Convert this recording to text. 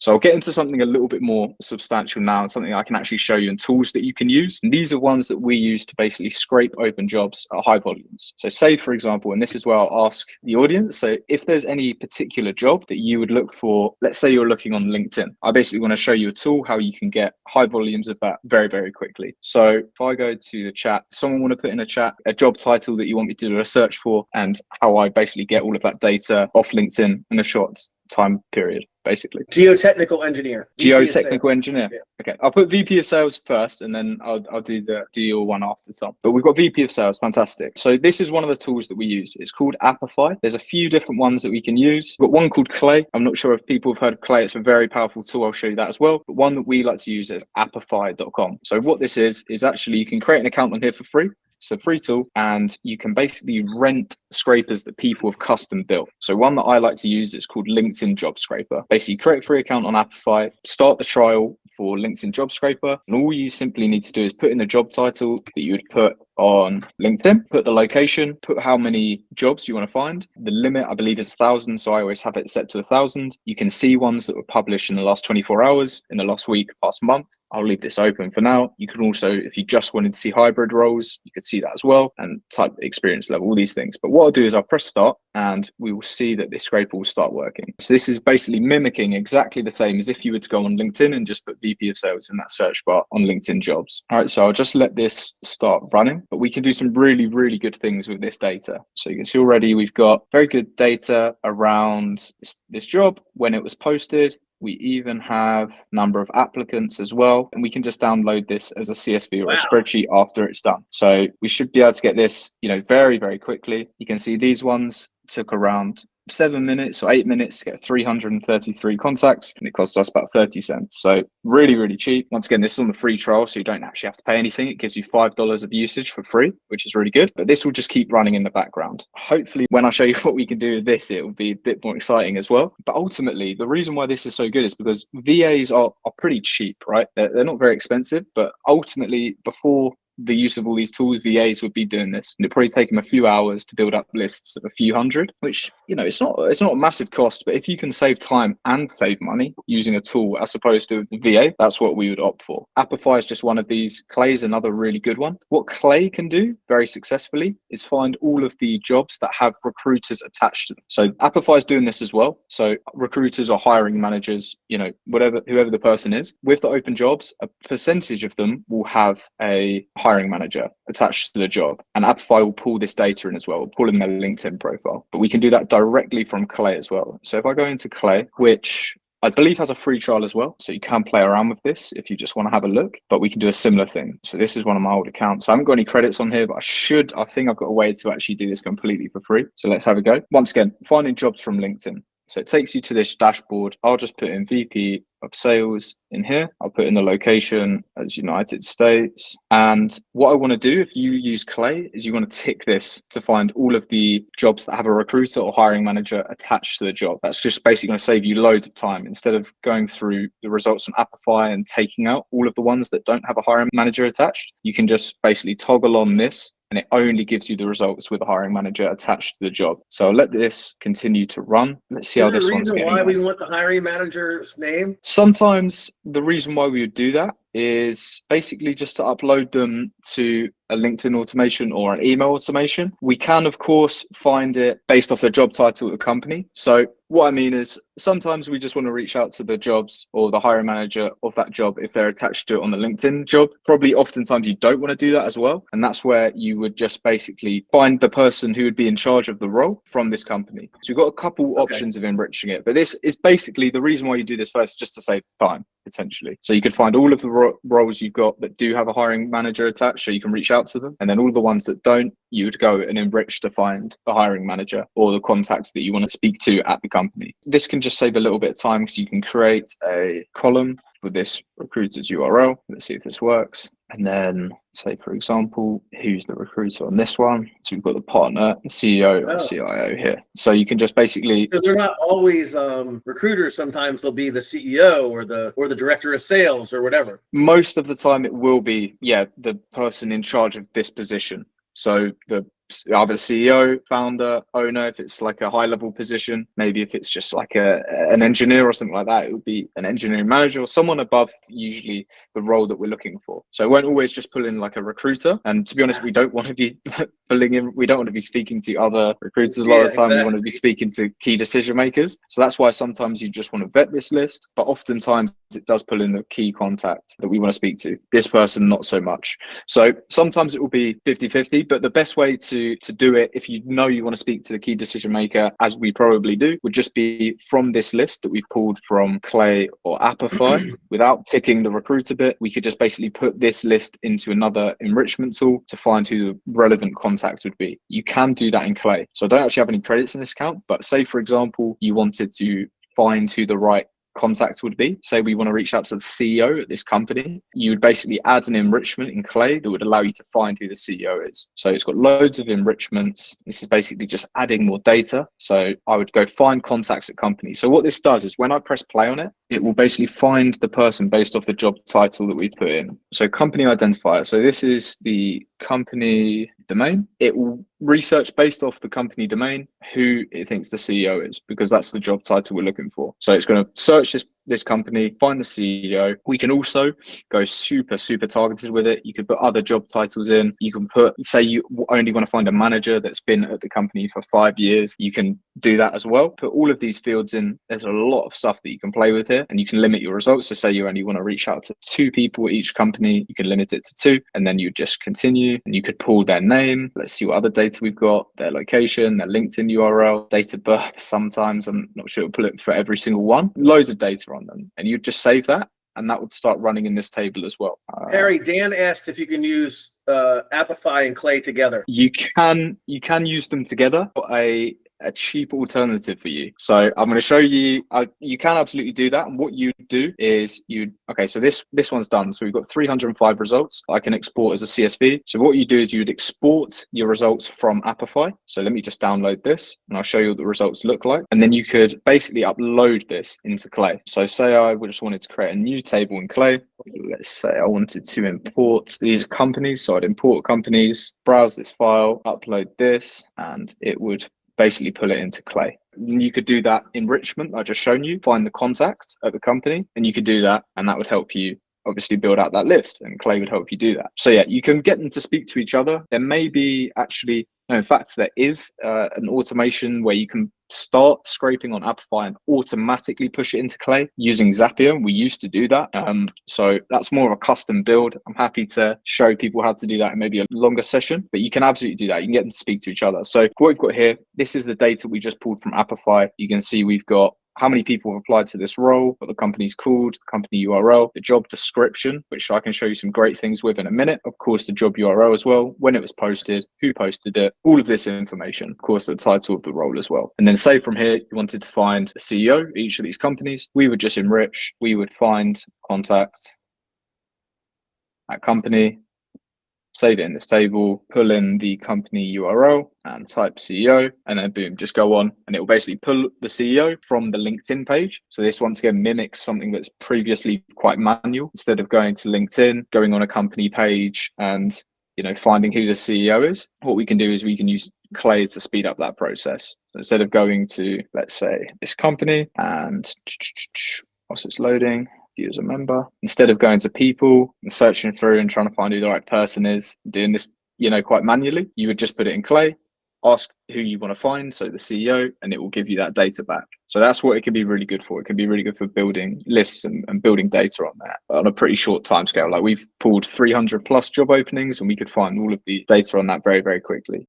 So I'll get into something a little bit more substantial now, and something I can actually show you, and tools that you can use. And these are ones that we use to basically scrape open jobs at high volumes. So say, for example, and this is where I'll ask the audience, so if there's any particular job that you would look for, let's say you're looking on LinkedIn, I basically want to show you a tool how you can get high volumes of that very, very quickly. So if I go to the chat, someone want to put in a chat a job title that you want me to do a search for, and how I basically get all of that data off LinkedIn in a short time period, basically. Geotechnical engineer. Geotechnical engineer. Yeah. Okay, I'll put VP of sales first, and then I'll do your one after some. But we've got VP of sales, fantastic. So this is one of the tools that we use. It's called Apify. There's a few different ones that we can use. We've got one called Clay. I'm not sure if people have heard of Clay. It's a very powerful tool. I'll show you that as well. But one that we like to use is apify.com. So what this is actually you can create an account on here for free. It's a free tool, and you can basically rent scrapers that people have custom built. So one that I like to use is called LinkedIn Job Scraper. Basically, create a free account on Apify, start the trial for LinkedIn Job Scraper, and all you simply need to do is put in the job title that you would put on LinkedIn, put the location, put how many jobs you want to find. The limit, I believe, is 1,000, so I always have it set to 1,000. You can see ones that were published in the last 24 hours, in the last week, past month. I'll leave this open for now. You can also, if you just wanted to see hybrid roles, you could see that as well, and type experience level, all these things. But what I'll do is I'll press start, and we will see that this scraper will start working. So this is basically mimicking exactly the same as if you were to go on LinkedIn and just put VP of sales in that search bar on LinkedIn jobs. All right, so I'll just let this start running, but we can do some really, really good things with this data. So you can see already we've got very good data around this job, when it was posted. We even have number of applicants as well, and we can just download this as a CSV or a spreadsheet after it's done. So we should be able to get this, very, very quickly. You can see these ones took around 7 minutes or 8 minutes to get 333 contacts, and it cost us about 30 cents. So really, really cheap. Once again, this is on the free trial, so you don't actually have to pay anything. It gives you $5 of usage for free, which is really good. But this will just keep running in the background. Hopefully, when I show you what we can do with this, it will be a bit more exciting as well. But ultimately, the reason why this is so good is because VAs are pretty cheap, right? They're not very expensive, but ultimately, before the use of all these tools, VAs would be doing this, and it'd probably take them a few hours to build up lists of a few hundred, which it's not a massive cost. But if you can save time and save money using a tool as opposed to the VA, that's what we would opt for. Apify is just one of these. Clay is another really good one. What Clay can do very successfully is find all of the jobs that have recruiters attached to them. So Apify is doing this as well. So recruiters or hiring managers, whoever the person is, with the open jobs, a percentage of them will have a hiring manager attached to the job, and Apify will pull this data in as well. We'll pull in their LinkedIn profile, but we can do that directly from Clay as well. So if I go into Clay, which I believe has a free trial as well, so you can play around with this if you just want to have a look, but we can do a similar thing. So this is one of my old accounts. So I haven't got any credits on here, but I think I've got a way to actually do this completely for free. So let's have a go. Once again, finding jobs from LinkedIn. So it takes you to this dashboard. I'll just put in VP of sales in here. I'll put in the location as United States. And what I want to do if you use Clay is you want to tick this to find all of the jobs that have a recruiter or hiring manager attached to the job. That's just basically going to save you loads of time. Instead of going through the results on Apify and taking out all of the ones that don't have a hiring manager attached, you can just basically toggle on this, and it only gives you the results with a hiring manager attached to the job. So I'll let this continue to run. Let's see how this one's getting. Why we want the hiring manager's name? Sometimes the reason why we would do that is basically just to upload them to a LinkedIn automation or an email automation. We can, of course, find it based off the job title of the company. So what I mean is sometimes we just want to reach out to the jobs or the hiring manager of that job if they're attached to it on the LinkedIn job. Probably oftentimes you don't want to do that as well. And that's where you would just basically find the person who would be in charge of the role from this company. So we've got a couple options of enriching it, but this is basically the reason why you do this first, just to save time, potentially. So you could find all of the roles you've got that do have a hiring manager attached, so you can reach out to them. And then all the ones that don't, you would go and enrich to find the hiring manager or the contacts that you want to speak to at the company. This can just save a little bit of time because you can create a column for this recruiter's URL. Let's see if this works. And then say, for example, who's the recruiter on this one? So we've got the partner, the CEO, and CIO here. So you can just basically. So they're not always recruiters. Sometimes they'll be the CEO or the director of sales or whatever. Most of the time it will be, the person in charge of this position. So the either CEO, founder, owner, if it's like a high level position. Maybe if it's just like an engineer or something like that, it would be an engineering manager or someone above usually the role that we're looking for. So it won't always just pull in like a recruiter. And to be honest, we don't want to be pulling in, we don't want to be speaking to other recruiters a lot of the time. We want to be speaking to key decision makers. So that's why sometimes you just want to vet this list, but oftentimes it does pull in the key contact that we want to speak to. This person, not so much. So sometimes it will be 50-50, but the best way to do it, if you know you want to speak to the key decision maker, as we probably do, would just be from this list that we've pulled from Clay or Apify. Without ticking the recruiter bit, we could just basically put this list into another enrichment tool to find who the relevant contacts would be. You can do that in Clay. So I don't actually have any credits in this account, but say for example, you wanted to find who the right contact would be. Say we want to reach out to the CEO at this company. You would basically add an enrichment in Clay that would allow you to find who the CEO is. So it's got loads of enrichments. This is basically just adding more data. So I would go find contacts at companies. So what this does is when I press play on it, it will basically find the person based off the job title that we put in. So company identifier. So this is the company domain. It will research based off the company domain who it thinks the CEO is, because that's the job title we're looking for. So it's going to search this company, find the CEO. We can also go super targeted with it. You could put other job titles in. You can put, say you only want to find a manager that's been at the company for 5 years. You can do that as well. Put all of these fields in. There's a lot of stuff that you can play with here, and you can limit your results. So say you only want to reach out to 2 people at each company, you can limit it to 2, and then you just continue, and you could pull their name. Let's see what other data we've got, their location, their LinkedIn URL, date of birth. Sometimes I'm not sure it'll pull it for every single one. Loads of data on them, and you'd just save that, and that would start running in this table as well. Harry, Dan asked if you can use Apify and Clay together. You can use them together, but a cheap alternative for you. So I'm going to show you, you can absolutely do that. And what you do is okay, so this one's done. So we've got 305 results I can export as a CSV. So what you do is you'd export your results from Apify. So let me just download this and I'll show you what the results look like. And then you could basically upload this into Clay. So say I just wanted to create a new table in Clay. Let's say I wanted to import these companies. So I'd import companies, browse this file, upload this, and it would basically pull it into Clay. You could do that enrichment I just shown you, find the contact at the company, and you could do that, and that would help you obviously build out that list, and Clay would help you do that. So yeah, you can get them to speak to each other. There may be actually, no, in fact, there is an automation where you can start scraping on Apify and automatically push it into Clay using Zapier. We used to do that. So that's more of a custom build. I'm happy to show people how to do that in maybe a longer session, but you can absolutely do that. You can get them to speak to each other. So what we've got here, this is the data we just pulled from Apify. You can see we've got how many people have applied to this role, what the company's called, the company URL, the job description, which I can show you some great things with in a minute. Of course, the job URL as well, when it was posted, who posted it, all of this information. Of course, the title of the role as well. And then say from here, you wanted to find a CEO of each of these companies. We would just enrich. We would find contact at company, save it in this table, pull in the company URL and type CEO, and then boom, just go on, and it will basically pull the CEO from the LinkedIn page. So this once again mimics something that's previously quite manual. Instead of going to LinkedIn, going on a company page and finding who the CEO is, what we can do is we can use Clay to speed up that process. So instead of going to, let's say, this company and whilst it's loading, you as a member, instead of going to people and searching through and trying to find who the right person is, doing this quite manually, you would just put it in Clay, ask who you want to find, so the CEO, and it will give you that data back. So that's what it can be really good for. It can be really good for building lists and building data on that on a pretty short time scale. Like we've pulled 300 plus job openings and we could find all of the data on that very, very quickly.